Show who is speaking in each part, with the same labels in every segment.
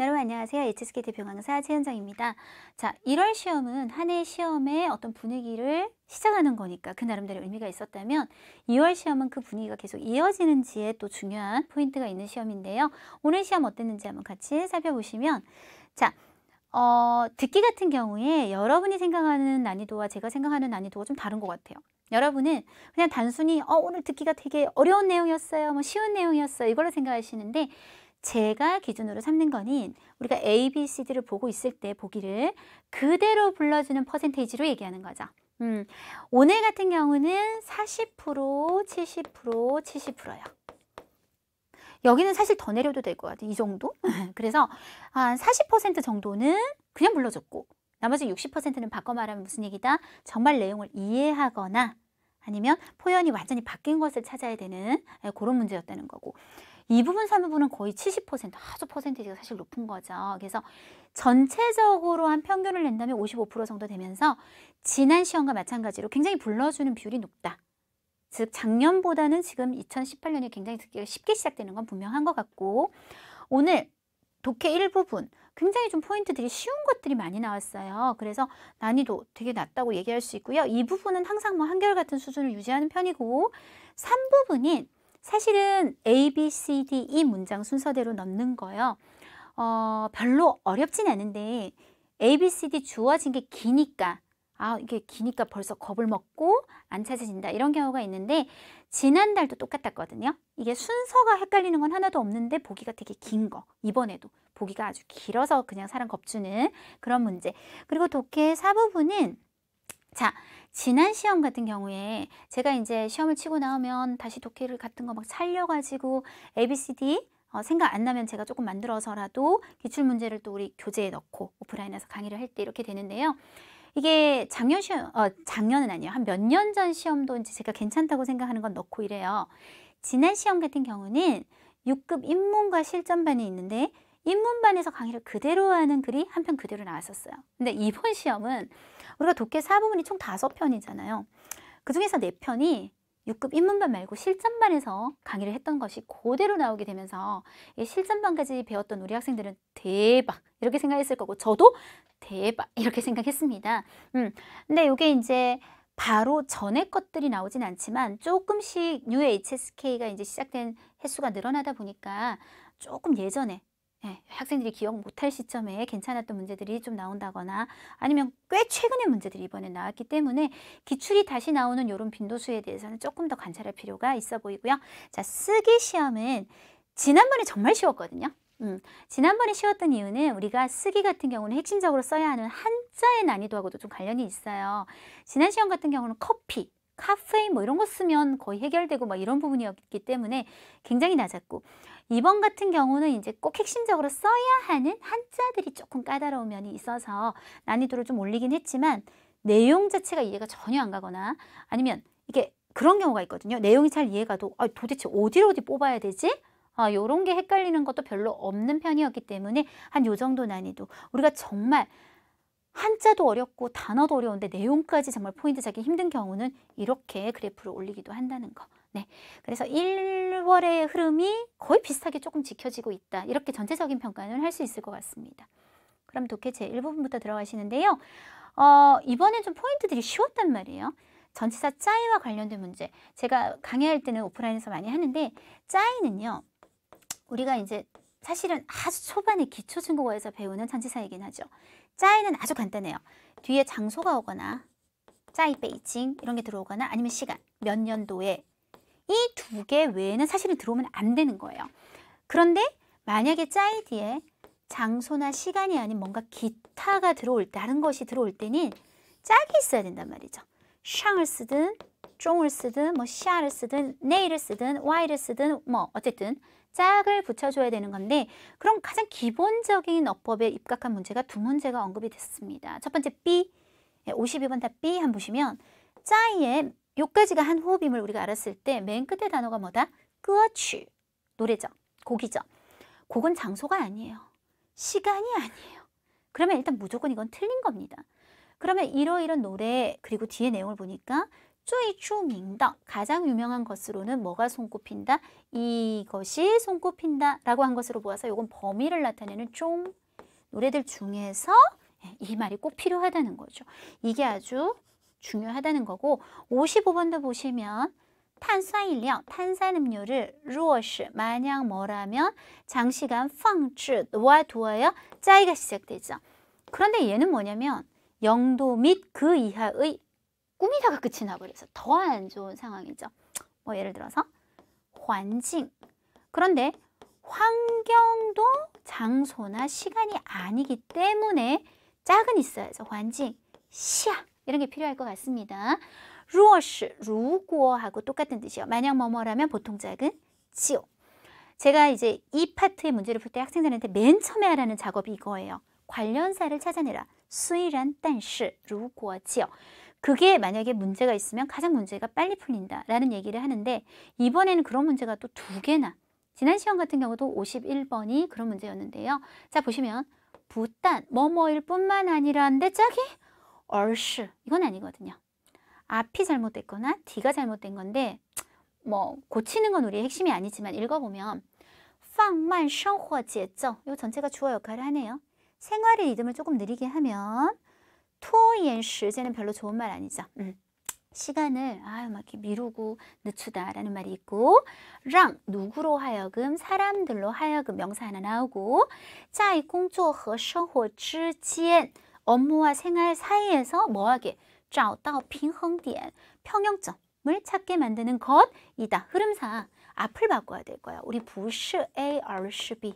Speaker 1: 여러분 안녕하세요. HSK 대표 강사 최현정입니다. 자, 1월 시험은 한 해 시험의 어떤 분위기를 시작하는 거니까 그 나름대로 의미가 있었다면 2월 시험은 그 분위기가 계속 이어지는지에 또 중요한 포인트가 있는 시험인데요. 오늘 시험 어땠는지 한번 같이 살펴보시면 자, 듣기 같은 경우에 여러분이 생각하는 난이도와 제가 생각하는 난이도가 좀 다른 것 같아요. 여러분은 그냥 단순히 오늘 듣기가 되게 어려운 내용이었어요. 뭐 쉬운 내용이었어요. 이걸로 생각하시는데 제가 기준으로 삼는 거는 우리가 A, B, C, D를 보고 있을 때 보기를 그대로 불러주는 퍼센테이지로 얘기하는 거죠. 오늘 같은 경우는 40%, 70%, 70%요. 여기는 사실 더 내려도 될 것 같아요. 이 정도? 그래서 한 40% 정도는 그냥 불러줬고 나머지 60%는 바꿔 말하면 무슨 얘기다? 정말 내용을 이해하거나 아니면 표현이 완전히 바뀐 것을 찾아야 되는 그런 문제였다는 거고 이 부분, 3부분은 거의 70%, 아주 퍼센테이지가 사실 높은 거죠. 그래서 전체적으로 한 평균을 낸다면 55% 정도 되면서 지난 시험과 마찬가지로 굉장히 불러주는 비율이 높다. 즉 작년보다는 지금 2018년이 굉장히 듣기가 쉽게 시작되는 건 분명한 것 같고 오늘 독해 일부분 굉장히 좀 포인트들이 쉬운 것들이 많이 나왔어요. 그래서 난이도 되게 낮다고 얘기할 수 있고요. 이 부분은 항상 뭐 한결같은 수준을 유지하는 편이고 3부분인 사실은 A, B, C, D 이 문장 순서대로 넣는 거요. 별로 어렵진 않은데 A, B, C, D 주어진 게 기니까 이게 기니까 벌써 겁을 먹고 안 찾아진다 이런 경우가 있는데 지난달도 똑같았거든요. 이게 순서가 헷갈리는 건 하나도 없는데 보기가 되게 긴 거 이번에도 보기가 아주 길어서 그냥 사람 겁주는 그런 문제. 그리고 독해 4부분은 자, 지난 시험 같은 경우에 제가 이제 시험을 치고 나오면 다시 독해를 같은 거 막 살려가지고 ABCD 생각 안 나면 제가 조금 만들어서라도 기출문제를 또 우리 교재에 넣고 오프라인에서 강의를 할 때 이렇게 되는데요. 이게 작년 시험, 작년은 아니에요. 한 몇 년 전 시험도 이제 제가 괜찮다고 생각하는 건 넣고 이래요. 지난 시험 같은 경우는 6급 입문과 실전반이 있는데 입문반에서 강의를 그대로 하는 글이 한 편 그대로 나왔었어요. 근데 이번 시험은 우리가 독해 4부분이 총 5편이잖아요. 그중에서 4편이 6급 입문반 말고 실전반에서 강의를 했던 것이 그대로 나오게 되면서 실전반까지 배웠던 우리 학생들은 대박 이렇게 생각했을 거고 저도 대박 이렇게 생각했습니다. 근데 이게 이제 바로 전에 것들이 나오진 않지만 조금씩 뉴 HSK가 이제 시작된 횟수가 늘어나다 보니까 조금 예전에 학생들이 기억 못할 시점에 괜찮았던 문제들이 좀 나온다거나 아니면 꽤 최근의 문제들이 이번에 나왔기 때문에 기출이 다시 나오는 이런 빈도수에 대해서는 조금 더 관찰할 필요가 있어 보이고요. 자, 쓰기 시험은 지난번에 정말 쉬웠거든요. 지난번에 쉬웠던 이유는 우리가 쓰기 같은 경우는 핵심적으로 써야 하는 한자의 난이도하고도 좀 관련이 있어요. 지난 시험 같은 경우는 커피, 카페인 뭐 이런 거 쓰면 거의 해결되고 막 이런 부분이었기 때문에 굉장히 낮았고 이번 같은 경우는 이제 꼭 핵심적으로 써야 하는 한자들이 조금 까다로운 면이 있어서 난이도를 좀 올리긴 했지만 내용 자체가 이해가 전혀 안 가거나 아니면 이게 그런 경우가 있거든요. 내용이 잘 이해가도 도대체 어디 뽑아야 되지? 요런 게 헷갈리는 것도 별로 없는 편이었기 때문에 한 요 정도 난이도 우리가 정말 한자도 어렵고 단어도 어려운데 내용까지 정말 포인트 잡기 힘든 경우는 이렇게 그래프를 올리기도 한다는 거. 네, 그래서 1월의 흐름이 거의 비슷하게 조금 지켜지고 있다. 이렇게 전체적인 평가는 할 수 있을 것 같습니다. 그럼 독해 제 1부분부터 들어가시는데요. 이번엔 좀 포인트들이 쉬웠단 말이에요. 전치사 짜이와 관련된 문제. 제가 강의할 때는 오프라인에서 많이 하는데 짜이는요. 우리가 이제 사실은 아주 초반에 기초중국어에서 배우는 전치사이긴 하죠. 짜이는 아주 간단해요. 뒤에 장소가 오거나 짜이 베이징 이런 게 들어오거나 아니면 시간, 몇 년도에 이 두 개 외에는 사실은 들어오면 안 되는 거예요. 그런데 만약에 짜이 뒤에 장소나 시간이 아닌 뭔가 기타가 들어올 때, 다른 것이 들어올 때는 짝이 있어야 된단 말이죠. 샹을 쓰든 쫑을 쓰든 뭐 샤를 쓰든 네일을 쓰든 와이를 쓰든 뭐 어쨌든 짝을 붙여줘야 되는 건데 그럼 가장 기본적인 어법에 입각한 문제가 두 문제가 언급이 됐습니다. 첫 번째 B, 52번 답 B 한번 보시면 짜이에 요까지가 한 호흡임을 우리가 알았을 때 맨 끝에 단어가 뭐다? 끄어취 노래죠. 곡이죠. 곡은 장소가 아니에요. 시간이 아니에요. 그러면 일단 무조건 이건 틀린 겁니다. 그러면 이러이런 노래 그리고 뒤에 내용을 보니까 最著名的 가장 유명한 것으로는 뭐가 손꼽힌다? 이것이 손꼽힌다 라고 한 것으로 보아서 이건 범위를 나타내는 좀 노래들 중에서 이 말이 꼭 필요하다는 거죠. 이게 아주 중요하다는 거고 55번도 보시면 탄산饮料, 탄산음료를 若是 만약 뭐라면 장시간 放置 놓아두어야 짜이가 시작되죠. 그런데 얘는 뭐냐면 0도 및 그 이하의 꾸미다가 끝이 나버려서 더 안 좋은 상황이죠. 뭐 예를 들어서 환경. 그런데 환경도 장소나 시간이 아니기 때문에 짝은 있어야죠. 환경, 시야 이런 게 필요할 것 같습니다. 若是, 如果 하고 똑같은 뜻이요. 만약 뭐뭐라면 보통 짝은 就. 제가 이제 이 파트의 문제를 풀 때 학생들한테 맨 처음에 하라는 작업이 이거예요. 관련사를 찾아내라. 虽然但是如果就. 그게 만약에 문제가 있으면 가장 문제가 빨리 풀린다라는 얘기를 하는데 이번에는 그런 문제가 또 두 개나. 지난 시험 같은 경우도 51번이 그런 문제였는데요. 자 보시면 부단 뭐뭐일 뿐만 아니라는데 짝이 而是 이건 아니거든요. 앞이 잘못됐거나 D가 잘못된 건데 뭐 고치는 건 우리의 핵심이 아니지만 읽어보면 放慢生活节奏 이 전체가 주어 역할을 하네요. 생활의 리듬을 조금 느리게 하면 拖延时间는 별로 좋은 말 아니죠. 시간을 막 이렇게 미루고 늦추다라는 말이 있고 让 누구로 하여금 사람들로 하여금 명사 하나 나오고 在工作和生活之间 업무와 생활 사이에서 뭐하게 找到平衡点 평형점을 찾게 만드는 것이다. 흐름상 앞을 바꿔야 될 거야. 우리 不是 A 而是 B.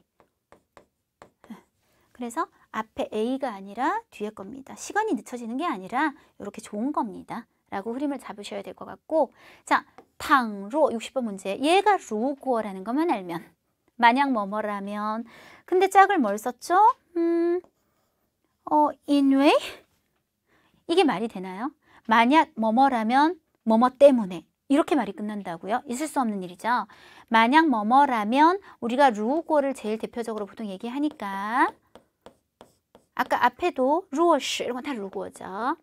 Speaker 1: 그래서 앞에 A가 아니라 뒤에 겁니다. 시간이 늦춰지는 게 아니라 이렇게 좋은 겁니다. 라고 흐름을 잡으셔야 될 것 같고 자, 倘若 60번 문제 얘가 如果라는 것만 알면 만약 뭐뭐라면 근데 짝을 뭘 썼죠?因为이게 말이 되나요? 만약 뭐뭐라면 뭐뭐 때문에 이렇게 말이 끝난다고요? 있을 수 없는 일이죠. 만약 뭐뭐라면 우리가 如果를 제일 대표적으로 보통 얘기하니까 아까 앞에도 若是 이런 건 다 如果죠.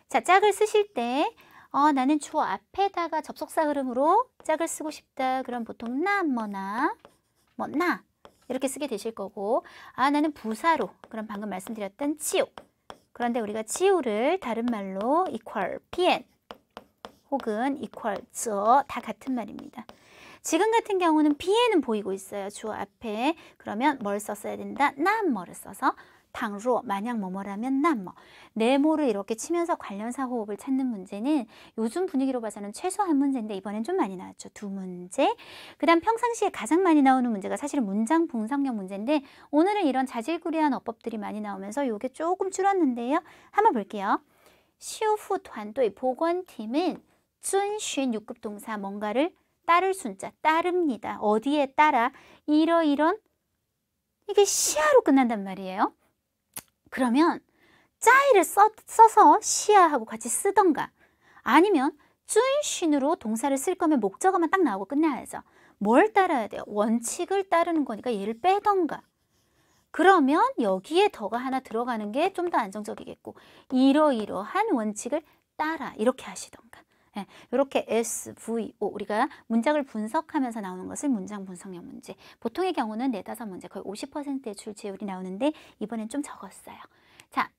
Speaker 1: 자, 짝을 쓰실 때 나는 주어 앞에다가 접속사 흐름으로 짝을 쓰고 싶다. 그럼 보통 나, 뭐나, 뭐 나 이렇게 쓰게 되실 거고 나는 부사로 그럼 방금 말씀드렸던 치우 그런데 우리가 치우를 다른 말로 equal, pn 혹은 equal, 다 같은 말입니다. 지금 같은 경우는 pn은 보이고 있어요. 주어 앞에. 그러면 뭘 썼어야 된다? 난 뭐를 써서 倘若 만약 뭐뭐라면 난 뭐. 네모를 이렇게 치면서 관련사 호흡을 찾는 문제는 요즘 분위기로 봐서는 최소 한 문제인데 이번엔 좀 많이 나왔죠. 두 문제. 그 다음 평상시에 가장 많이 나오는 문제가 사실은 문장 분석형 문제인데 오늘은 이런 자질구레한 어법들이 많이 나오면서 이게 조금 줄었는데요. 한번 볼게요. 시우후团队 보건팀은 遵循 6급 동사 뭔가를 따를 순자 따릅니다. 어디에 따라 이런 이게 시야로 끝난단 말이에요. 그러면 짜이를 써서 시야하고 같이 쓰던가 아니면 遵循 으로 동사를 쓸 거면 목적어만 딱 나오고 끝나야죠. 뭘 따라야 돼요? 원칙을 따르는 거니까 얘를 빼던가 그러면 여기에 더가 하나 들어가는 게 좀 더 안정적이겠고 이러이러한 원칙을 따라 이렇게 하시던가 이렇게 SVO 우리가 문장을 분석하면서 나오는 것을 문장 분석형 문제 보통의 경우는 4, 5문제 거의 50%의 출제율이 나오는데 이번엔 좀 적었어요. 자,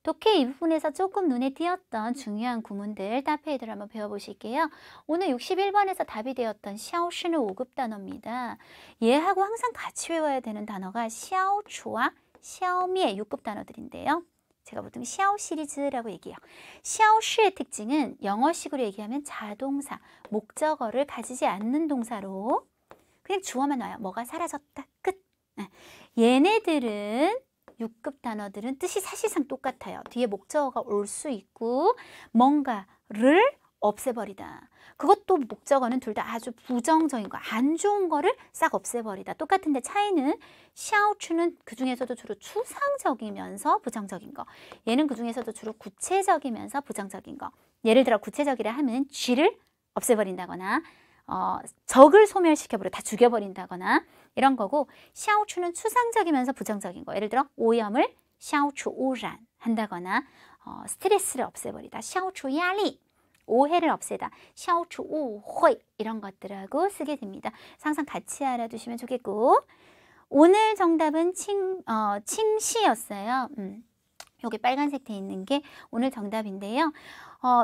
Speaker 1: 독해 이 부분에서 조금 눈에 띄었던 중요한 구문들 따페이들 한번 배워보실게요. 오늘 61번에서 답이 되었던 샤오시는 5급 단어입니다. 얘하고 항상 같이 외워야 되는 단어가 샤오추와 샤오미의 6급 단어들인데요. 제가 보통 샤오 시리즈라고 얘기해요. 샤오시의 특징은 영어식으로 얘기하면 자동사, 목적어를 가지지 않는 동사로 그냥 주어만 나와요. 뭐가 사라졌다, 끝. 얘네들은 6급 단어들은 뜻이 사실상 똑같아요. 뒤에 목적어가 올 수 있고 뭔가를 없애버리다. 그것도 목적어는 둘 다 아주 부정적인 거, 안 좋은 거를 싹 없애버리다. 똑같은데 차이는 샤오추는 그중에서도 주로 추상적이면서 부정적인 거. 얘는 그중에서도 주로 구체적이면서 부정적인 거. 예를 들어 구체적이라 하면 쥐를 없애버린다거나 적을 소멸시켜버려 다 죽여버린다거나 이런 거고 샤오추는 추상적이면서 부정적인 거. 예를 들어 오염을 샤오추 우란 한다거나 스트레스를 없애버리다. 샤오추 야리 오해를 없애다, 消除误会 이런 것들하고 쓰게 됩니다. 항상 같이 알아두시면 좋겠고, 오늘 정답은 칭시였어요. 여기 빨간색 돼 있는 게 오늘 정답인데요.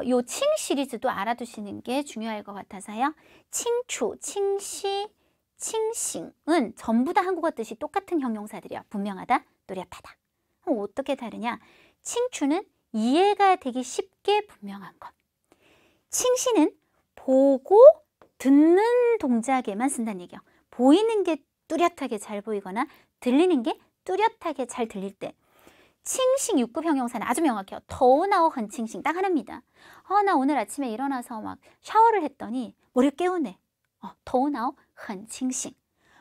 Speaker 1: 요 칭 시리즈도 알아두시는 게 중요할 것 같아서요. 칭추, 칭시, 칭싱은 전부 다 한국어 뜻이 똑같은 형용사들이야. 분명하다, 뚜렷하다. 그럼 어떻게 다르냐? 칭추는 이해가 되기 쉽게 분명한 것. 칭시는 보고 듣는 동작에만 쓴다는 얘기야. 보이는 게 뚜렷하게 잘 보이거나 들리는 게 뚜렷하게 잘 들릴 때. 칭싱 6급 형용사는 아주 명확해요. 더우나오 헌 칭싱 딱 하나입니다. 나 오늘 아침에 일어나서 막 샤워를 했더니 머리를 깨우네. 더우나오 헌 칭싱.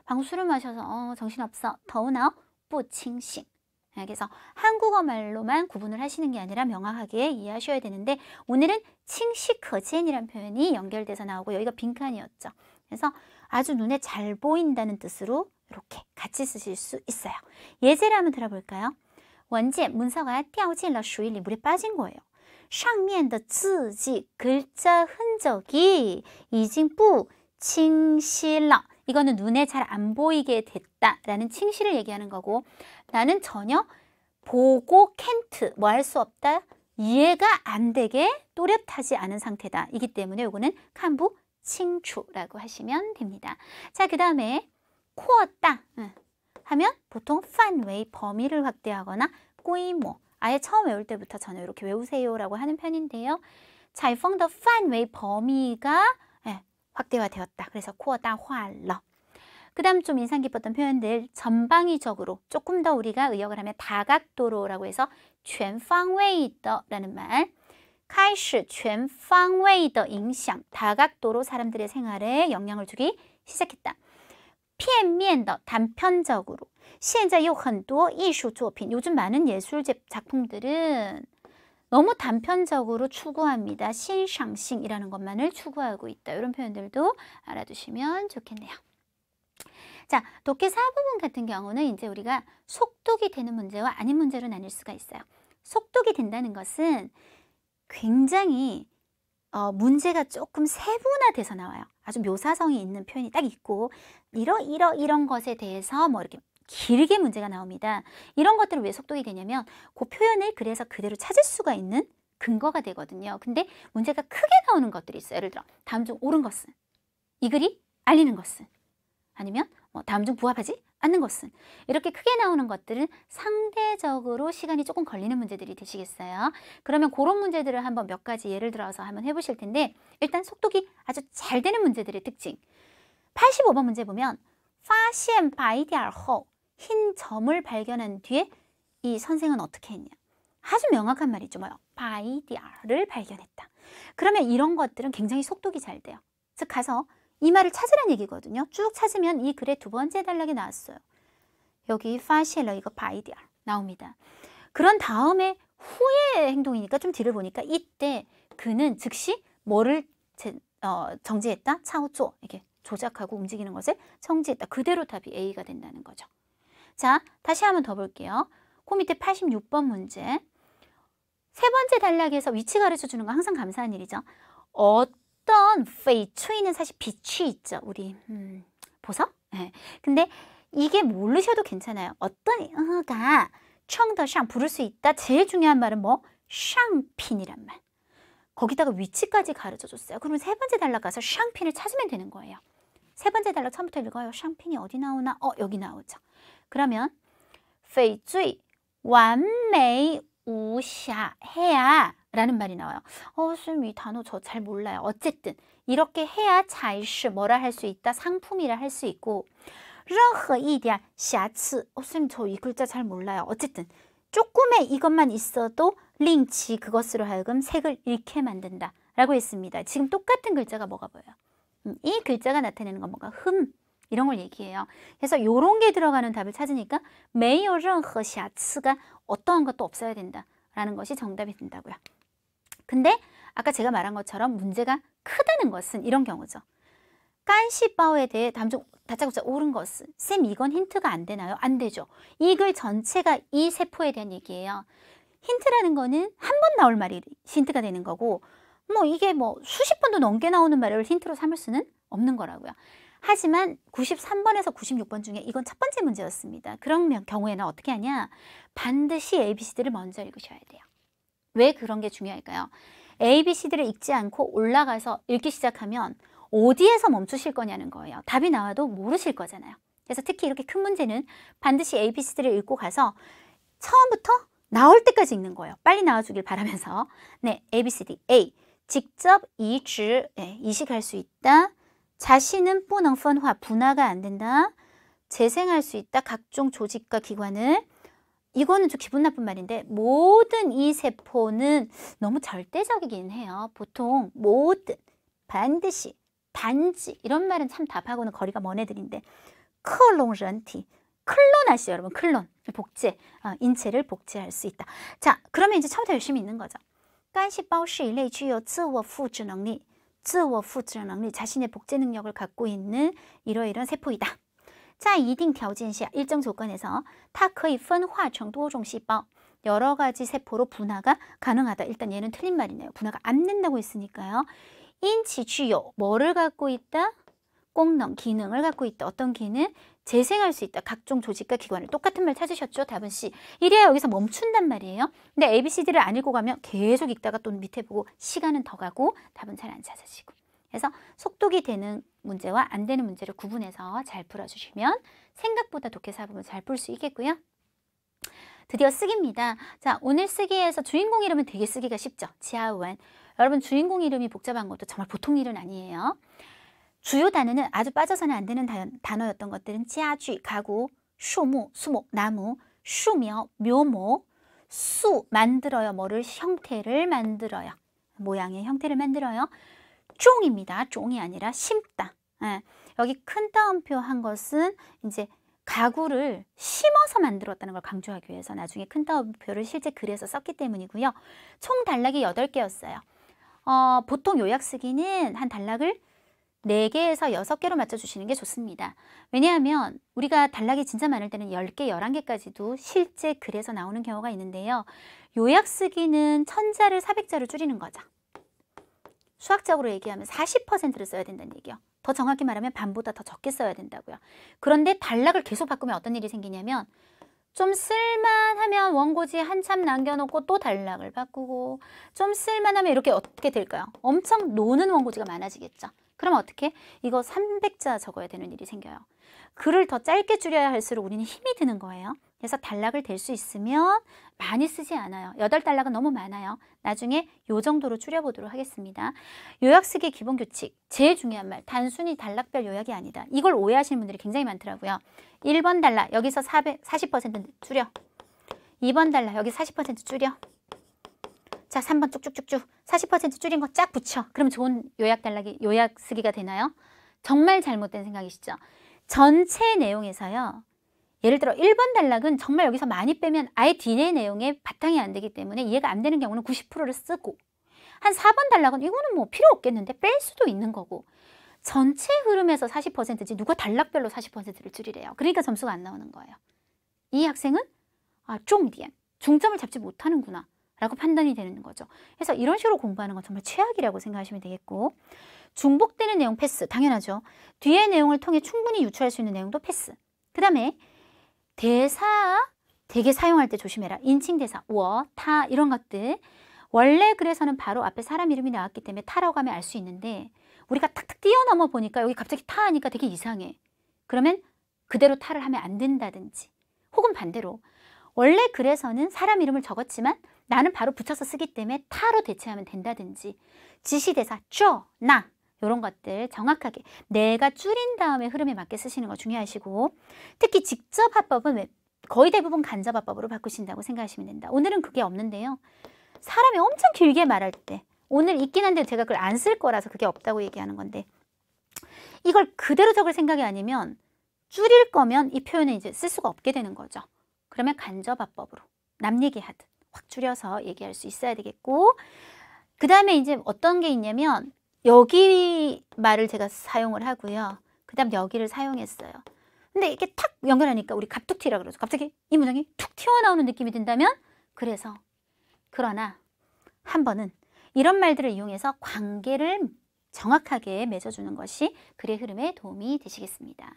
Speaker 1: 방금 술을 마셔서 정신없어. 더우나오 뿌 칭싱. 그래서 한국어 말로만 구분을 하시는 게 아니라 명확하게 이해하셔야 되는데, 오늘은 칭시커젠이라는 표현이 연결돼서 나오고 여기가 빈칸이었죠. 그래서 아주 눈에 잘 보인다는 뜻으로 이렇게 같이 쓰실 수 있어요. 예제를 한번 들어볼까요? 원제 문서가 掉进了水里 물에 빠진 거예요. 上面的字迹 글자 흔적이 已经不清晰了. 이거는 눈에 잘 안 보이게 됐다라는 칭시를 얘기하는 거고, 나는 전혀 보고 can't 뭐 할 수 없다, 이해가 안 되게 또렷하지 않은 상태다. 이기 때문에 이거는 칸부 칭추라고 하시면 됩니다. 자, 그 다음에扩大하면 보통範围, 범위를 확대하거나规模, 아예 처음 외울 때부터 저는 이렇게 외우세요라고 하는 편인데요. 裁缝的范围, 범위가 확대가 되었다. 그래서 扩大化了. 그 다음 좀 인상 깊었던 표현들, 전방위적으로 조금 더 우리가 의역을 하면 다각도로라고 해서 全方位的라는 말, 开始全方位的影响, 다각도로 사람들의 생활에 영향을 주기 시작했다. 片面的, 단편적으로. 现在有很多艺术作品, 요즘 많은 예술 작품들은 너무 단편적으로 추구합니다. 신상싱이라는 것만을 추구하고 있다. 이런 표현들도 알아두시면 좋겠네요. 자, 독해 4부분 같은 경우는 이제 우리가 속독이 되는 문제와 아닌 문제로 나눌 수가 있어요. 속독이 된다는 것은 굉장히 문제가 조금 세분화돼서 나와요. 아주 묘사성이 있는 표현이 딱 있고, 이런 것에 대해서 뭐 이렇게 길게 문제가 나옵니다. 이런 것들을 왜 속독이 되냐면 그 표현을 그래서 그대로 찾을 수가 있는 근거가 되거든요. 근데 문제가 크게 나오는 것들이 있어요. 예를 들어 다음 중 옳은 것은, 이 글이 알리는 것은, 아니면 다음 중 부합하지 않는 것은, 이렇게 크게 나오는 것들은 상대적으로 시간이 조금 걸리는 문제들이 되시겠어요. 그러면 그런 문제들을 한번 몇 가지 예를 들어서 한번 해보실 텐데, 일단 속독이 아주 잘 되는 문제들의 특징. 85번 문제 보면 发现白点后, 흰 점을 발견한 뒤에 이 선생은 어떻게 했냐. 아주 명확한 말이죠. 뭐요? 白点를 발견했다. 그러면 이런 것들은 굉장히 속독이 잘 돼요. 즉 가서 이 말을 찾으란 얘기거든요. 쭉 찾으면 이 글의 두 번째 단락이 나왔어요. 여기 发现了 이거 白点 나옵니다. 그런 다음에 후의 행동이니까 좀 뒤를 보니까 이때 그는 즉시 뭐를 정지했다? 차오조, 이렇게 조작하고 움직이는 것을 정지했다. 그대로 답이 A가 된다는 거죠. 자, 다시 한번 더 볼게요. 그 밑에 86번 문제. 세 번째 단락에서 위치 가르쳐 주는 거 항상 감사한 일이죠. 어떤 페이추이는 사실 빛이 있죠. 우리 보석? 네. 근데 이게 모르셔도 괜찮아요. 어떤 가 청더샹 부를 수 있다. 제일 중요한 말은 뭐? 샹핀이란 말. 거기다가 위치까지 가르쳐 줬어요. 그러면 세 번째 단락 가서 샹핀을 찾으면 되는 거예요. 세 번째 단락 처음부터 읽어요. 샹핀이 어디 나오나? 여기 나오죠. 그러면 翡翠完美无瑕 해야 라는 말이 나와요. 선생님 이 단어 저 잘 몰라요. 어쨌든 이렇게 해야 才是 뭐라 할 수 있다. 상품이라 할 수 있고 任何一点瑕疵 선생님 저 이 글자 잘 몰라요. 어쨌든 조금의 이것만 있어도 링치 그것으로 하여금 색을 잃게 만든다 라고 했습니다. 지금 똑같은 글자가 뭐가 보여요? 이 글자가 나타내는 건 뭔가 이런 걸 얘기해요. 그래서 이런 게 들어가는 답을 찾으니까 没有任何瑕疵가 어떠한 것도 없어야 된다라는 것이 정답이 된다고요. 근데 아까 제가 말한 것처럼 문제가 크다는 것은 이런 경우죠. 깐시바오에 대해 다음 중 다짜고짜 옳은 것은, 쌤 이건 힌트가 안 되나요? 안 되죠. 이 글 전체가 이 세포에 대한 얘기예요. 힌트라는 거는 한 번 나올 말이 힌트가 되는 거고, 뭐 이게 뭐 수십 번도 넘게 나오는 말을 힌트로 삼을 수는 없는 거라고요. 하지만 93번에서 96번 중에 이건 첫 번째 문제였습니다. 그런 경우에는 어떻게 하냐? 반드시 ABCD를 먼저 읽으셔야 돼요. 왜 그런 게 중요할까요? ABCD를 읽지 않고 올라가서 읽기 시작하면 어디에서 멈추실 거냐는 거예요. 답이 나와도 모르실 거잖아요. 그래서 특히 이렇게 큰 문제는 반드시 ABCD를 읽고 가서 처음부터 나올 때까지 읽는 거예요. 빨리 나와주길 바라면서. 네, ABCD. A. 직접 이주, 네, 이식할 수 있다. 자신은 不能分化, 분화가 안 된다. 재생할 수 있다. 각종 조직과 기관을. 이거는 좀 기분 나쁜 말인데 모든 이 세포는 너무 절대적이긴 해요. 보통 모든, 반드시, 단지 이런 말은 참 답하고는 거리가 먼 애들인데 클론 런티, 클론 아시죠 여러분? 클론, 복제, 인체를 복제할 수 있다. 자, 그러면 이제 처음부터 열심히 있는 거죠. 干细胞是一类具有自我复制能力, 自我复制能力, 자신의 복제 능력을 갖고 있는 이러이러한 세포이다. 在一定条件下, 일정 조건에서 它可以分化成多种细胞, 여러 가지 세포로 분화가 가능하다. 일단 얘는 틀린 말이네요. 분화가 안 된다고 했으니까요. 因其具有, 뭐를 갖고 있다?功能, 기능을 갖고 있다. 어떤 기능? 재생할 수 있다. 각종 조직과 기관을. 똑같은 말 찾으셨죠? 답은 C. 이래야 여기서 멈춘단 말이에요. 근데 ABCD를 안 읽고 가면 계속 읽다가 또 밑에 보고 시간은 더 가고 답은 잘 안 찾으시고. 그래서 속독이 되는 문제와 안 되는 문제를 구분해서 잘 풀어주시면 생각보다 독해사부분 잘 풀 수 있겠고요. 드디어 쓰기입니다. 자, 오늘 쓰기에서 주인공 이름은 되게 쓰기가 쉽죠. 지하원. 여러분 주인공 이름이 복잡한 것도 정말 보통 일은 아니에요. 주요 단어는 아주 빠져서는 안 되는 단어였던 것들은 지하쥐, 가구, 수목, 수목, 나무, 수묘, 묘목, 수, 만들어요. 뭐를? 형태를 만들어요. 모양의 형태를 만들어요. 종입니다. 종이 아니라 심다. 예. 여기 큰 따옴표 한 것은 이제 가구를 심어서 만들었다는 걸 강조하기 위해서 나중에 큰 따옴표를 실제 글에서 썼기 때문이고요. 총 단락이 8개였어요. 보통 요약 쓰기는 한 단락을 4개에서 6개로 맞춰주시는 게 좋습니다. 왜냐하면 우리가 단락이 진짜 많을 때는 10개, 11개까지도 실제 글에서 나오는 경우가 있는데요. 요약 쓰기는 1000자를 400자로 줄이는 거죠. 수학적으로 얘기하면 40%를 써야 된다는 얘기예요. 더 정확히 말하면 반보다 더 적게 써야 된다고요. 그런데 단락을 계속 바꾸면 어떤 일이 생기냐면 좀 쓸만하면 원고지 한참 남겨놓고 또 단락을 바꾸고 좀 쓸만하면 이렇게 어떻게 될까요? 엄청 노는 원고지가 많아지겠죠. 그럼 어떻게? 이거 300자 적어야 되는 일이 생겨요. 글을 더 짧게 줄여야 할수록 우리는 힘이 드는 거예요. 그래서 단락을 댈 수 있으면 많이 쓰지 않아요. 8단락은 너무 많아요. 나중에 요 정도로 줄여보도록 하겠습니다. 요약 쓰기 기본 규칙, 제일 중요한 말, 단순히 단락별 요약이 아니다. 이걸 오해하시는 분들이 굉장히 많더라고요. 1번 단락, 여기서 40% 줄여. 2번 단락, 여기 40% 줄여. 자, 3번 쭉쭉쭉쭉 40% 줄인 거 쫙 붙여. 그럼 좋은 요약 단락이, 요약 쓰기가 되나요? 정말 잘못된 생각이시죠? 전체 내용에서요. 예를 들어 1번 단락은 정말 여기서 많이 빼면 아예 뒤에 내용에 바탕이 안 되기 때문에 이해가 안 되는 경우는 90%를 쓰고 한 4번 단락은 이거는 뭐 필요 없겠는데 뺄 수도 있는 거고 전체 흐름에서 40%지 누가 단락별로 40%를 줄이래요. 그러니까 점수가 안 나오는 거예요. 이 학생은重点, 중점을 잡지 못하는구나 라고 판단이 되는 거죠. 그래서 이런 식으로 공부하는 건 정말 최악이라고 생각하시면 되겠고 중복되는 내용 패스, 당연하죠. 뒤의 내용을 통해 충분히 유추할 수 있는 내용도 패스. 그 다음에 대사 되게 사용할 때 조심해라. 인칭 대사, 我, 他 이런 것들 원래 글에서는 바로 앞에 사람 이름이 나왔기 때문에 타라고 하면 알 수 있는데 우리가 탁탁 뛰어넘어 보니까 여기 갑자기 타 하니까 되게 이상해. 그러면 그대로 타를 하면 안 된다든지 혹은 반대로 원래 글에서는 사람 이름을 적었지만 나는 바로 붙여서 쓰기 때문에 타로 대체하면 된다든지 지시대사, 저, 나 이런 것들 정확하게 내가 줄인 다음에 흐름에 맞게 쓰시는 거 중요하시고 특히 직접 화법은 거의 대부분 간접 화법으로 바꾸신다고 생각하시면 된다. 오늘은 그게 없는데요. 사람이 엄청 길게 말할 때 오늘 있긴 한데 제가 그걸 안 쓸 거라서 그게 없다고 얘기하는 건데 이걸 그대로 적을 생각이 아니면 줄일 거면 이 표현을 이제 쓸 수가 없게 되는 거죠. 그러면 간접 화법으로 남 얘기하듯 확 줄여서 얘기할 수 있어야 되겠고 그 다음에 이제 어떤 게 있냐면 여기 말을 제가 사용을 하고요. 그 다음 여기를 사용했어요. 근데 이렇게 탁 연결하니까 우리 갑툭튀라 그러죠. 갑자기 이 문장이 툭 튀어나오는 느낌이 든다면 그래서 그러나 한 번은 이런 말들을 이용해서 관계를 정확하게 맺어주는 것이 글의 흐름에 도움이 되시겠습니다.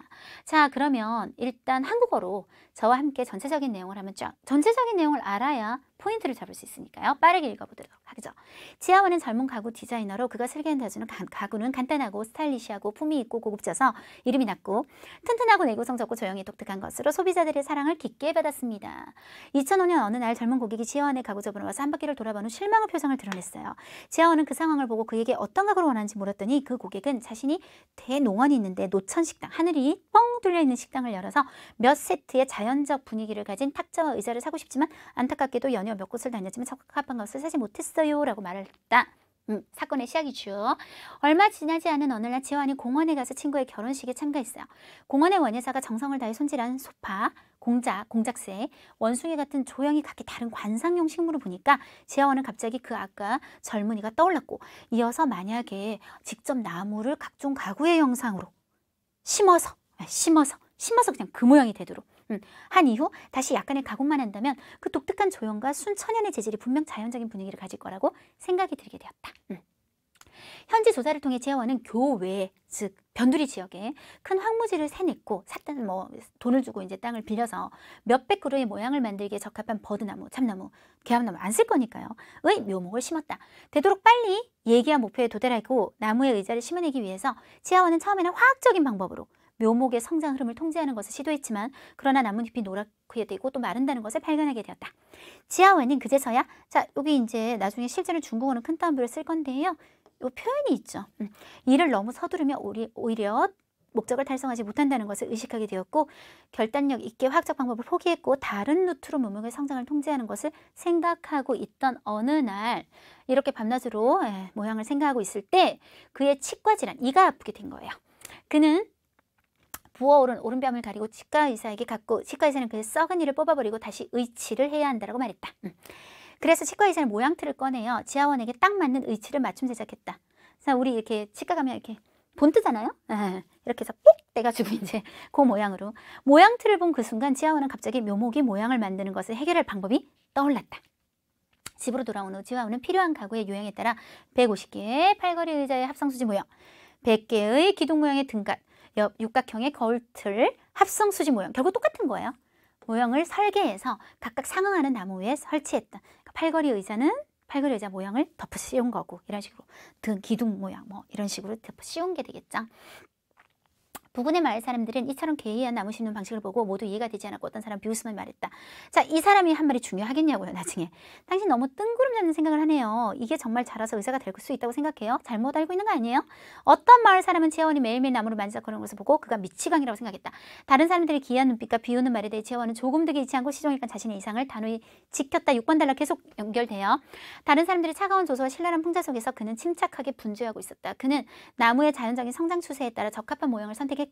Speaker 1: 자, 그러면 일단 한국어로 저와 함께 전체적인 내용을 하면 전체적인 내용을 알아야 포인트를 잡을 수 있으니까요. 빠르게 읽어보도록 하죠. 지하원은 젊은 가구 디자이너로 그가 설계한다주는 가구는 간단하고 스타일리시하고 품위 있고 고급져서 이름이 났고 튼튼하고 내구성 적고 조형이 독특한 것으로 소비자들의 사랑을 깊게 받았습니다. 2005년 어느 날 젊은 고객이 지하원의 가구점으로 와서 한 바퀴를 돌아본 후 실망의 표정을 드러냈어요. 지하원은 그 상황을 보고 그에게 어떤 가구를 원하는지 물었더니 그 고객은 자신이 대농원이 있는데 노천식당, 하늘이 뻥 뚫려있는 식당을 열어서 몇 세트의 자연적 분위기를 가진 탁자와 의자를 사고 싶지만 안타깝게도 연이어 몇 곳을 다녔지만 적합한 것을 사지 못했어요 라고 말을 했다. 사건의 시작이죠. 얼마 지나지 않은 어느 날 지하원이 공원에 가서 친구의 결혼식에 참가했어요. 공원의 원예사가 정성을 다해 손질한 소파, 공작새, 원숭이 같은 조형이 각기 다른 관상용 식물을 보니까 지하원은 갑자기 그 아까 젊은이가 떠올랐고 이어서 만약에 직접 나무를 각종 가구의 형상으로 심어서 그냥 그 모양이 되도록 한 이후 다시 약간의 가공만 한다면 그 독특한 조형과 순천연의 재질이 분명 자연적인 분위기를 가질 거라고 생각이 들게 되었다. 현지 조사를 통해 지하원은 교외, 즉 변두리 지역에 큰 황무지를 새냈고 돈을 주고 이제 땅을 빌려서 몇백 그루의 모양을 만들기에 적합한 버드나무, 참나무, 개합나무 안 쓸 거니까요. 의 묘목을 심었다. 되도록 빨리 예기한 목표에 도달하고 나무의 의자를 심어내기 위해서 지하원은 처음에는 화학적인 방법으로 묘목의 성장 흐름을 통제하는 것을 시도했지만 그러나 나뭇잎이 노랗게 되고 또 마른다는 것을 발견하게 되었다. 지하원은 그제서야 여기 이제 나중에 실제로 중국어는 큰 따옴표를 쓸 건데요. 요 표현이 있죠. 이를 너무 서두르면 오히려 목적을 달성하지 못한다는 것을 의식하게 되었고 결단력 있게 화학적 방법을 포기했고 다른 루트로 묘목의 성장을 통제하는 것을 생각하고 있던 어느 날 이렇게 밤낮으로 모양을 생각하고 있을 때 그의 치과 질환, 이가 아프게 된 거예요. 그는 부어오른 오른뺨을 가리고 치과 의사에게 갔고 치과 의사는 그의 썩은 이를 뽑아버리고 다시 의치를 해야 한다고 말했다. 그래서 치과 의사는 모양틀을 꺼내어 지하원에게 딱 맞는 의치를 맞춤 제작했다. 자, 우리 이렇게 치과 가면 이렇게 본뜨잖아요. 이렇게 해서 뽁 떼가지고 이제 그 모양으로 모양틀을 본 그 순간 지하원은 갑자기 묘목이 모양을 만드는 것을 해결할 방법이 떠올랐다. 집으로 돌아온 후 지하원은 필요한 가구의 유형에 따라 150개의 팔걸이 의자의 합성수지 모양, 100개의 기둥 모양의 등갓, 옆 육각형의 거울틀, 합성수지 모양, 결국 똑같은 거예요. 모형을 설계해서 각각 상응하는 나무 위에 설치했다. 그러니까 팔걸이 의자 모양을 덮어 씌운 거고 이런 식으로 등 기둥 모양 이런 식으로 덮어 씌운 게 되겠죠. 부근의 마을 사람들은 이처럼 괴이한 나무 심는 방식을 보고 모두 이해가 되지 않았고 어떤 사람 비웃으며 말했다. 자, 이 사람이 한 말이 중요하겠냐고요. 나중에. 당신 너무 뜬구름 잡는 생각을 하네요. 이게 정말 자라서 의사가 될 수 있다고 생각해요? 잘못 알고 있는 거 아니에요? 어떤 마을 사람은 지하원이 매일매일 나무를 만지작거리는 것을 보고 그가 미치광이라고 생각했다. 다른 사람들의 기이한 눈빛과 비웃는 말에 대해 지하원은 조금 더 개의치 않고 시종일관 자신의 이상을 단호히 지켰다. 6번 달러 계속 연결돼요. 다른 사람들의 차가운 조소와 신랄한 풍자 속에서 그는 침착하게 분주하고 있었다. 그는 나무의 자연적인 성장 추세에 따라 적합한 모양을 선택했고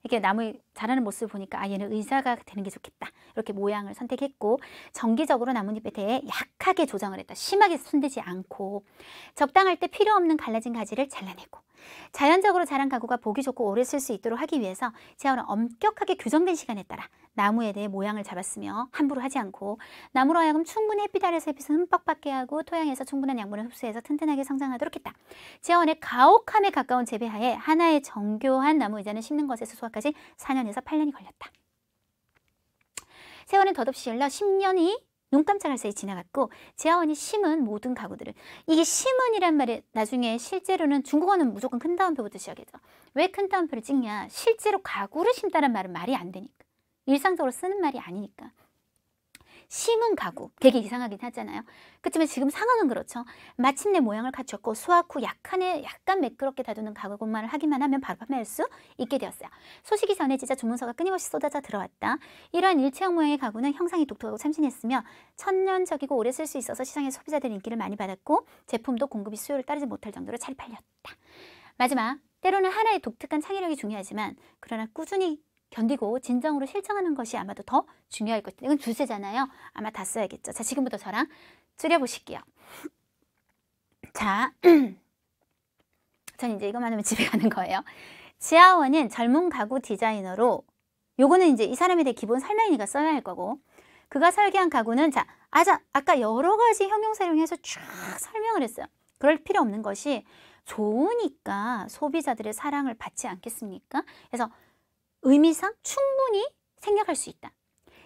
Speaker 1: 이렇게 나무의 자라는 모습을 보니까 얘는 의자가 되는 게 좋겠다. 이렇게 모양을 선택했고 정기적으로 나뭇잎에 대해 약하게 조정을 했다. 심하게 손대지 않고 적당할 때 필요 없는 갈라진 가지를 잘라내고 자연적으로 자란 가구가 보기 좋고 오래 쓸 수 있도록 하기 위해서 지하원은 엄격하게 규정된 시간에 따라 나무에 대해 모양을 잡았으며 함부로 하지 않고 나무로 하여금 충분히 햇빛 아래서 햇빛을 흠뻑 받게 하고 토양에서 충분한 양분을 흡수해서 튼튼하게 성장하도록 했다. 지하원의 가혹함에 가까운 재배하에 하나의 정교한 나무 의자는 심는 것에서 수확까지 4년에서 8년이 걸렸다. 세월은 덧없이 흘러 10년이 눈 깜짝할 사이 지나갔고 지하원이 심은 모든 가구들은 이게 심은이란 말이 나중에 실제로는 중국어는 무조건 큰 따옴표부터 시작해서 왜 큰 따옴표를 찍냐? 실제로 가구를 심다는 말은 말이 안 되니까. 일상적으로 쓰는 말이 아니니까. 심은 가구, 되게 이상하긴 하잖아요. 그렇지만 지금 상황은 그렇죠. 마침내 모양을 갖췄고 수확 후 약간 매끄럽게 다루는 가구만을 하기만 하면 바로 판매할 수 있게 되었어요. 소식이 전해지자 주문서가 끊임없이 쏟아져 들어왔다. 이러한 일체형 모양의 가구는 형상이 독특하고 참신했으며 천년적이고 오래 쓸 수 있어서 시장에 소비자들의 인기를 많이 받았고 제품도 공급이 수요를 따르지 못할 정도로 잘 팔렸다. 마지막, 때로는 하나의 독특한 창의력이 중요하지만 그러나 꾸준히 견디고 진정으로 실천하는 것이 아마도 더 중요할 것 같아요. 이건 주제잖아요. 아마 다 써야겠죠. 자, 지금부터 저랑 줄여보실게요. 자, 전 이제 이것만 하면 집에 가는 거예요. 지하원은 젊은 가구 디자이너로 요거는 이제 이 사람에 대해 기본 설명이니까 써야 할 거고 그가 설계한 가구는 자, 아까 여러 가지 형용사를 이용해서 쫙 설명을 했어요. 그럴 필요 없는 것이 좋으니까 소비자들의 사랑을 받지 않겠습니까? 그래서 의미상 충분히 생략할 수 있다.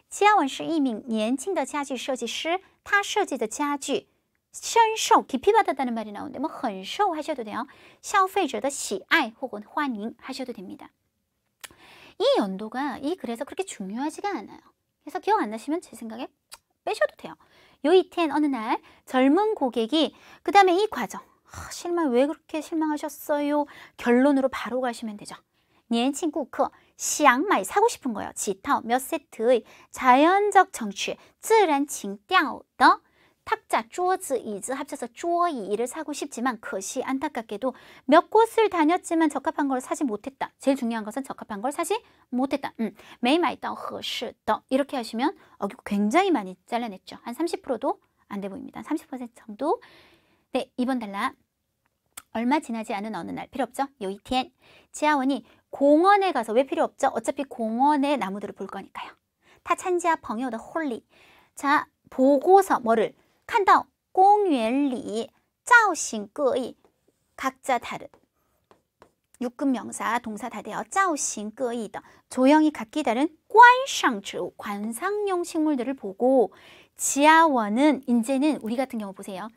Speaker 1: 家文是一名年轻的家具设计师，他设计的家具深受 깊이 받았다는 말이 나오는데 뭐很受 하셔도 돼요. 消费者的喜爱혹은欢迎 하셔도 됩니다. 이 연도가 이 글에서 그렇게 중요하지가 않아요. 그래서 기억 안 나시면 제 생각에 빼셔도 돼요. 요이텐 어느 날 젊은 고객이 그 다음에 이 과정 왜 그렇게 실망하셨어요? 결론으로 바로 가시면 되죠. 年轻顾客想买 사고 싶은 거예요. 几套 몇 세트의 자연적 정취, 自然情调的 탁자, 桌子, 椅子 합쳐서 桌椅를 사고 싶지만 可惜 안타깝게도 몇 곳을 다녔지만 적합한 걸 사지 못했다. 제일 중요한 것은 적합한 걸 사지 못했다. 没买到合适的 이렇게 하시면 굉장히 많이 잘라냈죠. 한 30%도 안 돼 보입니다. 30% 정도. 네, 2번 달라. 얼마 지나지 않은 어느 날 필요 없죠? 요이텐 지아원이 공원에 가서 왜 필요 없죠? 어차피 공원에 나무들을 볼 거니까요. 타参加朋友的婚礼 자, 보고서 뭐를? 看到公园里造型各异 각자 다른 육급 명사 동사 다 돼요. 造型各异的 조형이 각기 다른 观赏植物 관상용 식물들을 보고 지아원은 이제는 우리 같은 경우 보세요.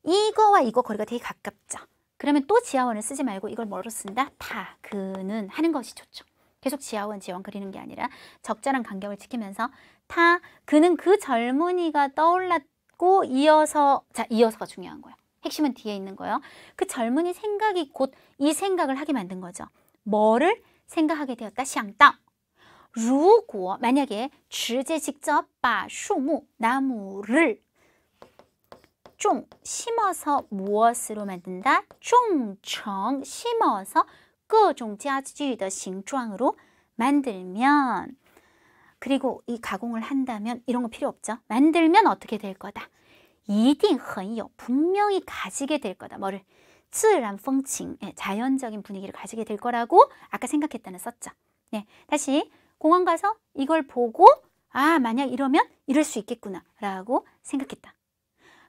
Speaker 1: 이거와 이거 거리가 되게 가깝죠. 그러면 또 지하원을 쓰지 말고 이걸 뭐로 쓴다? 다, 그는 하는 것이 좋죠. 계속 지하원, 지원 그리는 게 아니라 적절한 간격을 지키면서 타, 그는 그 젊은이가 떠올랐고 이어서, 자, 이어서가 중요한 거예요. 핵심은 뒤에 있는 거예요. 그 젊은이 생각이 곧 이 생각을 하게 만든 거죠. 뭐를 생각하게 되었다? 想到如果 만약에 直接 직접 把树木 나무를 종 심어서 무엇으로 만든다? 种成 심어서 各种家具的形状으로 만들면 그리고 이 가공을 한다면 이런 거 필요 없죠. 만들면 어떻게 될 거다? 一定很有 분명히 가지게 될 거다. 뭐를? 自然风情 자연적인 분위기를 가지게 될 거라고 아까 생각했다는 썼죠. 네, 다시 공원 가서 이걸 보고 만약 이러면 이럴 수 있겠구나 라고 생각했다.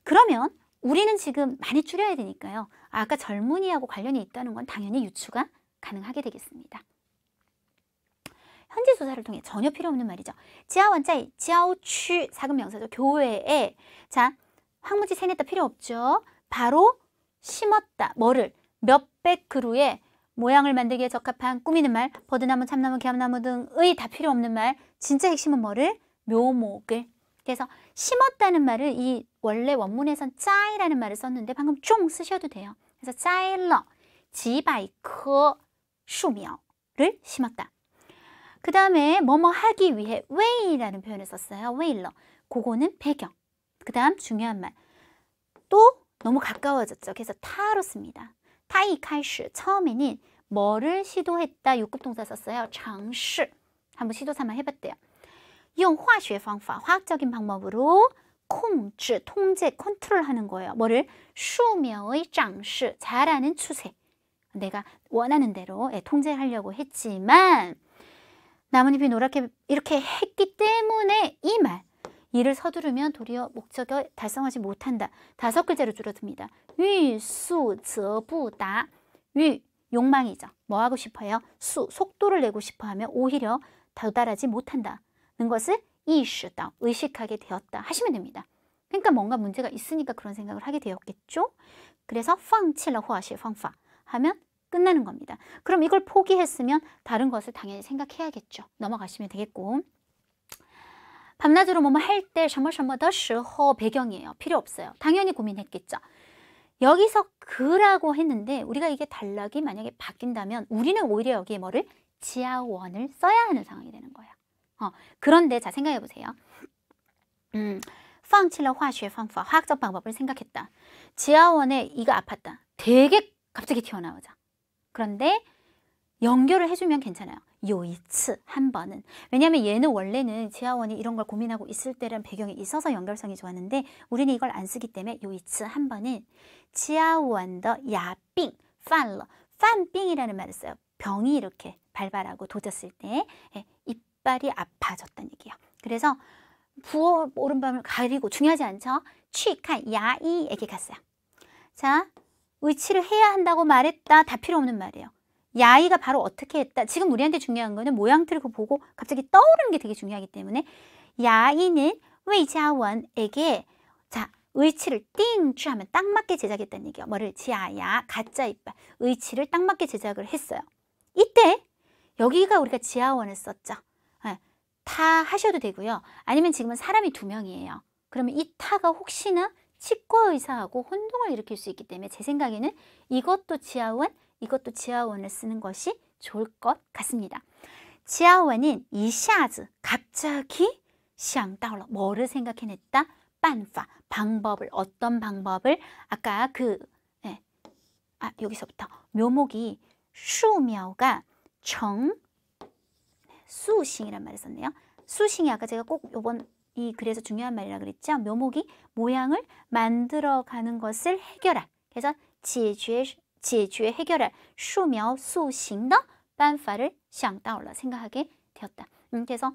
Speaker 1: 그러면 우리는 지금 많이 줄여야 되니까요. 아까 젊은이하고 관련이 있다는 건 당연히 유추가 가능하게 되겠습니다. 현재 조사를 통해 전혀 필요 없는 말이죠. 지하원자의 지하우취 사금 명사죠. 교외에 자 황무지 세냈다 필요 없죠. 바로 심었다. 뭐를? 몇백 그루의 모양을 만들기에 적합한 꾸미는 말, 버드나무, 참나무, 기암나무 등의 다 필요 없는 말. 진짜 핵심은 뭐를? 묘목을. 그래서 심었다는 말을 이 원래 원문에선 짜이라는 말을 썼는데 방금 좀 쓰셔도 돼요. 그래서 짜일러 지바이커 수苗를 심었다. 그 다음에 뭐뭐 하기 위해 웨이라는 표현을 썼어요. 웨일러. 그거는 배경. 그 다음 중요한 말. 또 너무 가까워졌죠. 그래서 타로 씁니다. 타이开始 처음에는 뭐를 시도했다. 육급동사 썼어요. 尝试 한번 시도 삼아 해봤대요. 用化学方法 화학적인 방법으로 控制 통제, 컨트롤하는 거예요. 뭐를? 树苗의长势 자라는 추세. 내가 원하는 대로 통제하려고 했지만 나뭇잎이 노랗게 이렇게 했기 때문에 이 말. 이를 서두르면 도리어 목적을 달성하지 못한다. 5글자로 줄어듭니다. 유, 수, 저, 부, 다. 유, 욕망이죠. 뭐 하고 싶어요? 수, 속도를 내고 싶어 하면 오히려 도달하지 못한다는 것을 이시다, 의식하게 되었다 하시면 됩니다. 그러니까 뭔가 문제가 있으니까 그런 생각을 하게 되었겠죠? 그래서 放弃了化学方法 하면 끝나는 겁니다. 그럼 이걸 포기했으면 다른 것을 당연히 생각해야겠죠. 넘어가시면 되겠고. 밤낮으로 뭐뭐 할 때 什么什么的时候 배경이에요. 필요 없어요. 당연히 고민했겠죠. 여기서 그라고 했는데 우리가 이게 단락이 만약에 바뀐다면 우리는 오히려 여기에 뭐를? 지하원을 써야 하는 상황이 되는 거예요. 그런데 자 생각해 보세요. 放弃了化学方法 화학적 방법을 생각했다. 지하원에 이가 아팠다. 되게 갑자기 튀어나오죠. 그런데 연결을 해주면 괜찮아요. 요이츠 한 번은. 왜냐하면 얘는 원래는 지하원이 이런 걸 고민하고 있을 때란 배경이 있어서 연결성이 좋았는데 우리는 이걸 안 쓰기 때문에 요이츠 한 번은 지하원더 야빙 판러 판빙이라는 말을 써요. 병이 이렇게 발발하고 도졌을 때 이빨이 아파졌다는 얘기예요. 그래서 부어 오른밤을 가리고 중요하지 않죠? 去看牙医에게 갔어요. 자, 의치를 해야 한다고 말했다. 다 필요 없는 말이에요. 야이가 바로 어떻게 했다. 지금 우리한테 중요한 거는 모양틀을 보고 갑자기 떠오르는 게 되게 중요하기 때문에 야이는 웨이자원에게 자, 의치를 띵주하면 딱 맞게 제작했다는 얘기예요. 뭐를 지아야 가짜 이빨 의치를 딱 맞게 제작을 했어요. 이때 여기가 우리가 지하원을 썼죠. 네, 타 하셔도 되고요. 아니면 지금은 사람이 2명이에요. 그러면 이 타가 혹시나 치과 의사하고 혼동을 일으킬 수 있기 때문에 제 생각에는 이것도 지하원, 이것도 지하원을 쓰는 것이 좋을 것 같습니다. 지하원은 이샤즈 갑자기 想到了 뭐를 생각해냈다? 办法 방법을 어떤 방법을 아까 여기서부터 묘목이 슈묘가 정 수싱이란 말을 썼네요. 수싱이 아까 제가 꼭 요번 이 글에서 중요한 말이라 그랬죠. 묘목이 모양을 만들어가는 것을 해결할. 그래서 解决 해결할 树苗塑形的办法를想到了 생각하게 되었다. 그래서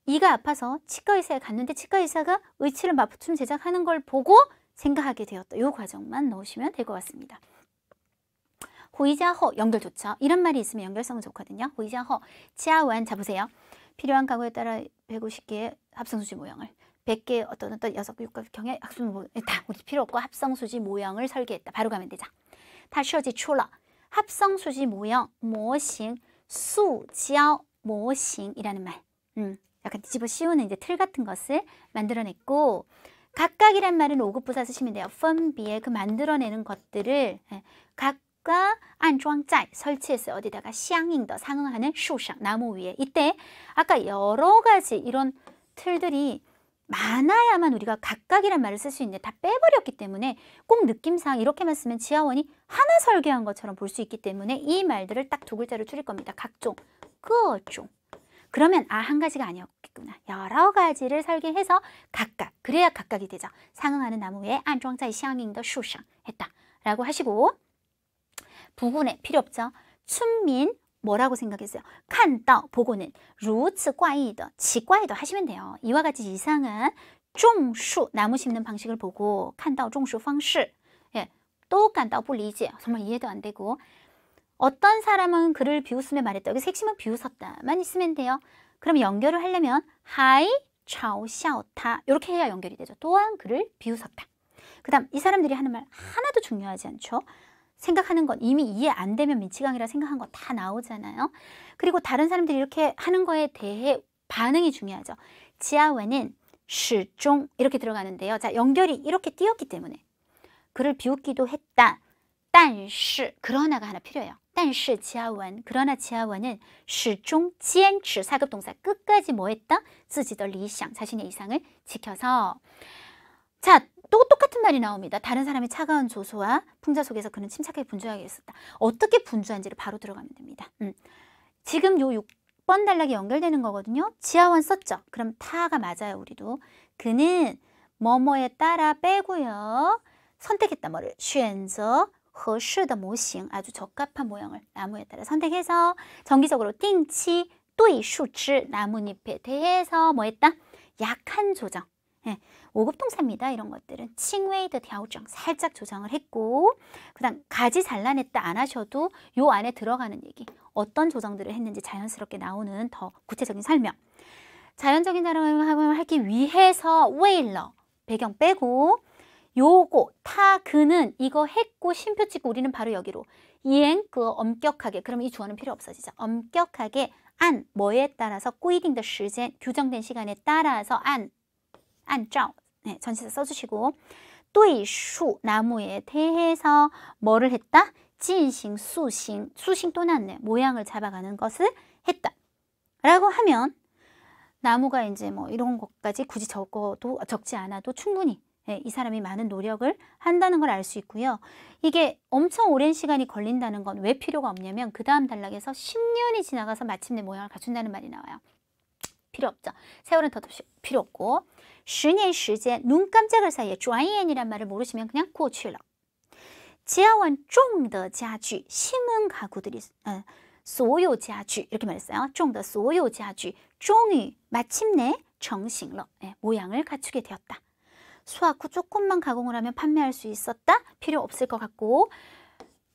Speaker 1: 이가 아파서 치과 의사에 갔는데 치과 의사가 의치를 맞춤 제작하는 걸 보고 생각하게 되었다. 이 과정만 넣으시면 될 것 같습니다. 호이자허 연결 좋죠. 이런 말이 있으면 연결성은 좋거든요. 호이자허 지하원 잡으세요. 필요한 가구에 따라 150개의 합성수지 모형을 100개의 어떤 육각형의 합성수지 다 우리 필요 없고 합성수지 모형을 설계했다. 바로 가면 되죠. 다设计出了 합성수지 모형 모형 수지ao 모형이라는 말. 약간 뒤집어 씌우는 이제 틀 같은 것을 만들어냈고 각각이란 말은 5급 부사 쓰시면 돼요. 펀비에 그 만들어내는 것들을 각각 안装在 설치했어요. 어디다가 相应的 상응하는 树上 나무 위에. 이때 아까 여러 가지 이런 틀들이 많아야만 우리가 각각이란 말을 쓸 수 있는데 다 빼버렸기 때문에 꼭 느낌상 이렇게만 쓰면 지하원이 하나 설계한 것처럼 볼 수 있기 때문에 이 말들을 딱 2글자로 줄일 겁니다. 각종,各种. 그러면 한 가지가 아니었겠구나. 여러 가지를 설계해서 각각, 그래야 각각이 되죠. 상응하는 나무 위에 안装在相应的树上 했다. 라고 하시고 부분에 필요 없죠. 춘민 뭐라고 생각했어요? 看到 보고는 如此怪异的 奇怪的 하시면 돼요. 이와 같이 이상한 种树 나무 심는 방식을 보고 看到种树方式 또 感到不理解 정말 이해도 안 되고 어떤 사람은 글을 비웃으며 말했다. 여기서 핵심은 비웃었다만 있으면 돼요. 그럼 연결을 하려면 하이 차오샤오타 이렇게 해야 연결이 되죠. 또한 그를 비웃었다. 그 다음 이 사람들이 하는 말 하나도 중요하지 않죠. 생각하는 건 이미 이해 안 되면 민치강이라 생각한 거 다 나오잖아요. 그리고 다른 사람들이 이렇게 하는 거에 대해 반응이 중요하죠. 지하원은 시종 이렇게 들어가는데요. 자, 연결이 이렇게 띄었기 때문에 그를 비웃기도 했다. 但是 그러나가 하나 필요해요. 但是 지하원 그러나 지하원은 始终坚持 4급 동사 끝까지 뭐 했다? 自己的理想 자신의 이상을 지켜서 자, 또 똑같은 말이 나옵니다. 다른 사람의 차가운 조소와 풍자 속에서 그는 침착하게 분주하게 있었다. 어떻게 분주한지를 바로 들어가면 됩니다. 지금 요 6번 단락이 연결되는 거거든요. 지하원 썼죠? 그럼 타가 맞아요. 우리도. 그는 뭐뭐에 따라 빼고요. 선택했다. 뭐를? 选择合适的模型 아주 적합한 모형을 나무에 따라 선택해서 정기적으로 定期对树枝 나뭇잎에 대해서 뭐 했다? 약한 조정. 5급 동사입니다. 이런 것들은 칭웨이드调整 살짝 조정을 했고 그 다음 가지 잘라냈다 안 하셔도 요 안에 들어가는 얘기 어떤 조정들을 했는지 자연스럽게 나오는 더 구체적인 설명 자연적인 자랑을 하기 위해서 웨일러 배경 빼고 요거 타 그는 이거 했고 쉼표 찍고 우리는 바로 여기로 이행 그 엄격하게 그럼 이 주어는 필요 없어지죠. 엄격하게 안 뭐에 따라서 꾸이딩 더 시간 규정된 시간에 따라서 안照전치사 써주시고 对树 나무에 대해서 뭐를 했다? 进行 수싱 또 났네. 모양을 잡아가는 것을 했다. 라고 하면 나무가 이제 뭐 이런 것까지 굳이 적지 않아도 충분히 이 사람이 많은 노력을 한다는 걸 알 수 있고요. 이게 엄청 오랜 시간이 걸린다는 건 왜 필요가 없냐면 그 다음 단락에서 10년이 지나가서 마침내 모양을 갖춘다는 말이 나와요. 필요 없죠. 세월은 더 필요 없고 10년 시간 눈 깜짝할 사이에 转眼이란 말을 모르시면 그냥 过去了. 지하원 种的家具 심은 가구들이 所有家具 이렇게 말했어요. 种的所有家具 终于마침내 成型了. 예, 모양을 갖추게 되었다. 수확 후 조금만 가공을 하면 판매할 수 있었다? 필요 없을 것 같고,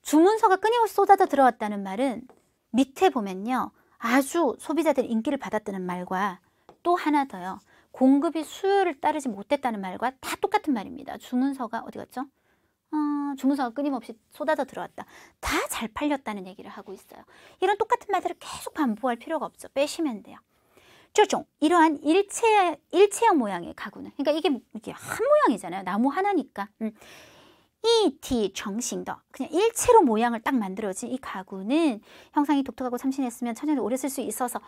Speaker 1: 주문서가 끊임없이 쏟아져 들어왔다는 말은 밑에 보면요, 아주 소비자들의 인기를 받았다는 말과 또 하나 더요, 공급이 수요를 따르지 못했다는 말과 다 똑같은 말입니다. 주문서가 어디 갔죠? 주문서가 끊임없이 쏟아져 들어왔다. 다 잘 팔렸다는 얘기를 하고 있어요. 이런 똑같은 말들을 계속 반복할 필요가 없죠. 빼시면 돼요. 这种 이러한 일체형 모양의 가구는, 그러니까 이게 한 모양이잖아요. 나무 하나니까. 이티 정신더, 그냥 일체로 모양을 딱 만들어진 이 가구는 형상이 독특하고 참신했으면 천연에 오래 쓸 수 있어서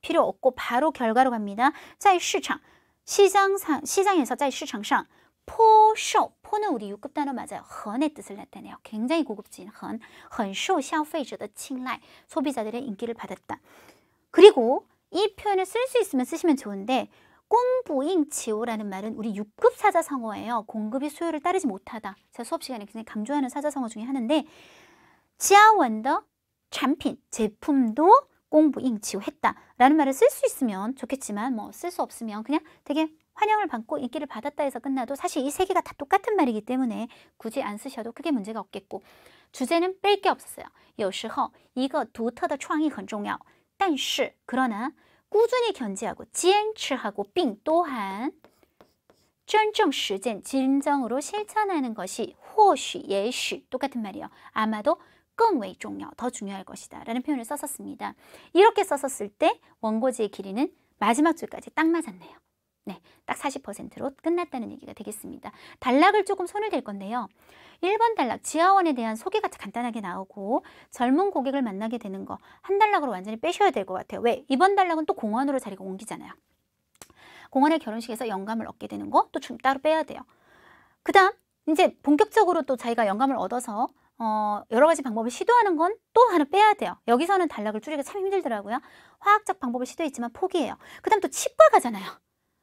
Speaker 1: 필요 없고 바로 결과로 갑니다. 在市场 시장에서 在市场上 포쇼, 포는 우리 6급 단어 맞아요. 很의 뜻을 나타내요. 굉장히 고급진 很受消费者的青睐, 소비자들의 인기를 받았다. 그리고 이 표현을 쓸 수 있으면 쓰시면 좋은데, 공부잉치오라는 말은 우리 6급 사자성어예요. 공급이 수요를 따르지 못하다. 제가 수업 시간에 굉장히 강조하는 사자성어 중에 하나인데, 지하원더产品, 제품도 공부잉치오 했다 라는 말을 쓸 수 있으면 좋겠지만, 뭐 쓸 수 없으면 그냥 되게 환영을 받고 인기를 받았다 해서 끝나도 사실 이 세 개가 다 똑같은 말이기 때문에 굳이 안 쓰셔도 크게 문제가 없겠고, 주제는 뺄 게 없었어요. 有时候一个独特的创意很重要. 但是 그러나 꾸준히 견지하고 坚持하고 并 또한 真正实践 진정으로 실천하는 것이 或许也许 똑같은 말이에요. 아마도 更为重要, 더 중요할 것이다 라는 표현을 썼었습니다. 이렇게 썼었을 때 원고지의 길이는 마지막 줄까지 딱 맞았네요. 네, 딱 40%로 끝났다는 얘기가 되겠습니다. 단락을 조금 손을 댈 건데요. 1번 단락, 지하원에 대한 소개가 간단하게 나오고 젊은 고객을 만나게 되는 거 한 단락으로 완전히 빼셔야 될 것 같아요. 왜? 2번 단락은 또 공원으로 자리가 옮기잖아요. 공원의 결혼식에서 영감을 얻게 되는 거 또 따로 빼야 돼요. 그 다음 이제 본격적으로 또 자기가 영감을 얻어서 여러 가지 방법을 시도하는 건 또 하나 빼야 돼요. 여기서는 단락을 줄이기가 참 힘들더라고요. 화학적 방법을 시도했지만 포기해요. 그 다음 또 치과 가잖아요.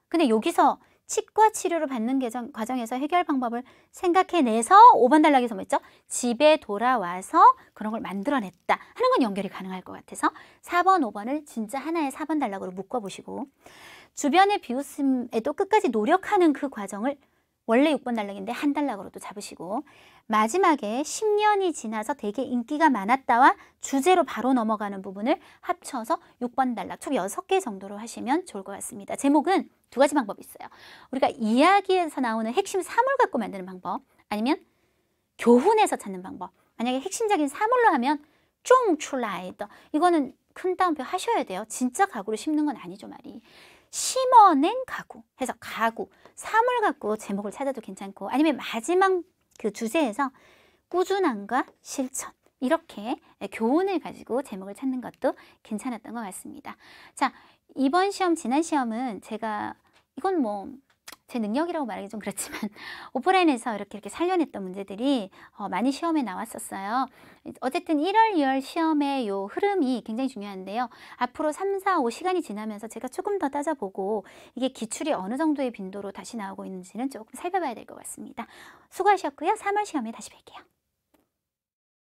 Speaker 1: 근데 여기서 치과 치료를 받는 과정에서 해결 방법을 생각해내서 5번 단락에서 뭐 했죠? 집에 돌아와서 그런 걸 만들어냈다 하는 건 연결이 가능할 것 같아서 4번, 5번을 진짜 하나의 4번 단락으로 묶어보시고, 주변의 비웃음에도 끝까지 노력하는 그 과정을 원래 6번 단락인데 한 단락으로 또 잡으시고, 마지막에 10년이 지나서 되게 인기가 많았다와 주제로 바로 넘어가는 부분을 합쳐서 6번 단락 총 6개 정도로 하시면 좋을 것 같습니다. 제목은 두 가지 방법이 있어요. 우리가 이야기에서 나오는 핵심 사물 갖고 만드는 방법, 아니면 교훈에서 찾는 방법. 만약에 핵심적인 사물로 하면 쫑출라이더, 이거는 큰 따옴표 하셔야 돼요. 진짜 가구를 심는 건 아니죠 말이. 심어낸 가구 해서 가구, 사물 갖고 제목을 찾아도 괜찮고, 아니면 마지막 그 주제에서 꾸준함과 실천, 이렇게 교훈을 가지고 제목을 찾는 것도 괜찮았던 것 같습니다. 자, 이번 시험, 지난 시험은 제가, 이건 뭐 제 능력이라고 말하기 좀 그렇지만 오프라인에서 이렇게 살려냈던 문제들이 많이 시험에 나왔었어요. 어쨌든 1월, 2월 시험의 요 흐름이 굉장히 중요한데요. 앞으로 3, 4, 5 시간이 지나면서 제가 조금 더 따져보고 이게 기출이 어느 정도의 빈도로 다시 나오고 있는지는 조금 살펴봐야 될 것 같습니다. 수고하셨고요. 3월 시험에 다시 뵐게요.